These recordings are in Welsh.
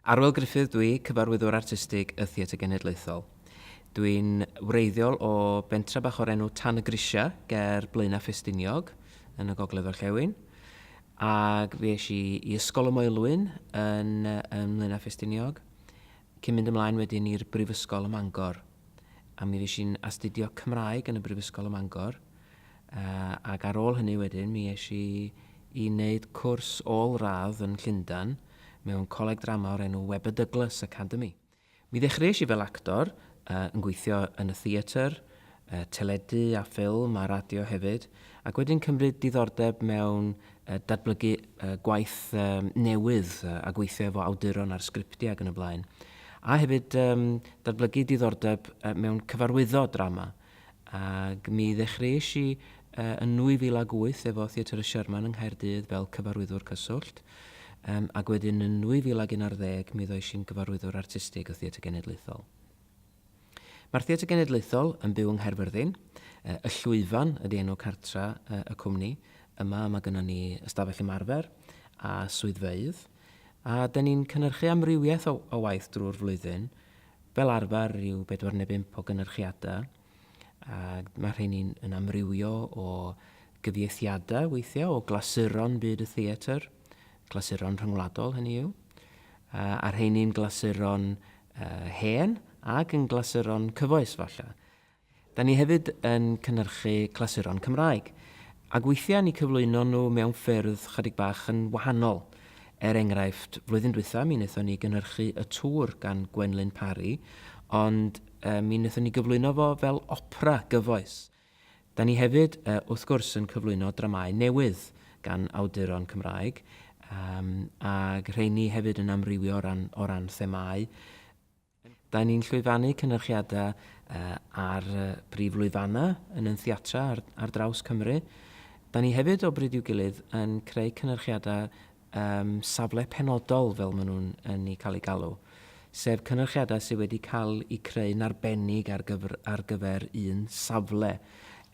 Arwel Gruffydd dwi, Cyfarwyddwr Artistig y Theatr Genedlaethol. Dwi'n wreiddiol o bentra bach o'r enw Tan y Grisia ger Blaenau Ffestiniog yn y Gogledd Orllewin. Ac fi eisiau i ysgol y Moelwyn yn Blaenau Ffestiniog, cyn mynd ymlaen wedyn i'r Brifysgol ym Mangor. A mi eisiau'n astudio Cymraeg yn y Brifysgol ym Mangor. Ac ar ôl hynny wedyn, mi eisiau i wneud cwrs ôl radd yn Llundain mewn coleg drama o'r enw Webber Douglas Academy. Mi ddechreuais i fel actor yn gweithio yn y theatr, teledu a ffilm a radio hefyd, ac wedyn cymryd diddordeb mewn datblygu gwaith newydd a gweithio efo awduron ar sgripti ac yn y blaen. A hefyd datblygu diddordeb mewn cyfarwyddo drama. Ac mi ddechreuais i yn 2008 efo Theatr Sherman yng Nghaerdydd fel cyfarwyddwr cyswllt. Ac wedyn yn 2011 mi ddoes i'n gyfarwyddwr artistig y Theatr Genedlaethol. Mae'r Theatr Genedlaethol yn byw yng Nghaerfyrddin. Y llwyfan ydy enw cartra y cwmni. Yma mae gennym ni ystafell ymarfer a swyddfeydd. A da ni'n cynhyrchu amrywiaeth o waith drwy'r flwyddyn. Fel arfer ryw 4 neu 5 o gynhyrchiadau. Mae rhain yn amrywio o gyfieithiadau weithiau o glasuron byd y theatr. Glasuron rhyngwladol hynny yw. A'r rhain glasuron hen ac yn glasuron cyfoes falle. Da ni hefyd yn cynhyrchu glasuron Cymraeg. Ac weithiau ni cyflwyno nhw mewn ffyrdd chydig bach yn wahanol. Enghraifft, flwyddyn diwethaf mi wnaethon ni gynhyrchu y tŵr gan Gwenlyn Parry, ond mi wnaethon ni gyflwyno fo fel opera gyfoes. Da ni hefyd, wrth gwrs, yn cyflwyno dramâu newydd gan awduron Cymraeg, ac rheini hefyd yn amrywio o ran themau. Da ni'n llwyfannu cynhyrchiadau ar brif lwyfannau yn theatra ar draws Cymru. Da ni hefyd o bryd i'w gilydd yn creu cynhyrchiadau safle penodol fel maen nhw'n yn ei cael ei galw. Sef cynhyrchiadau sydd wedi cael eu creu'n arbennig ar gyfer un safle.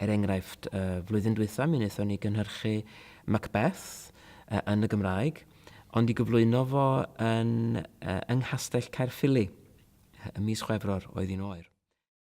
Enghraifft, flwyddyn diwethaf mi wnaethon ni gynhyrchu Macbeth yn y Gymraeg, ond i gyflwyno fo yng Nghastell Caerffili, ym mis Chwefror oedd un oer.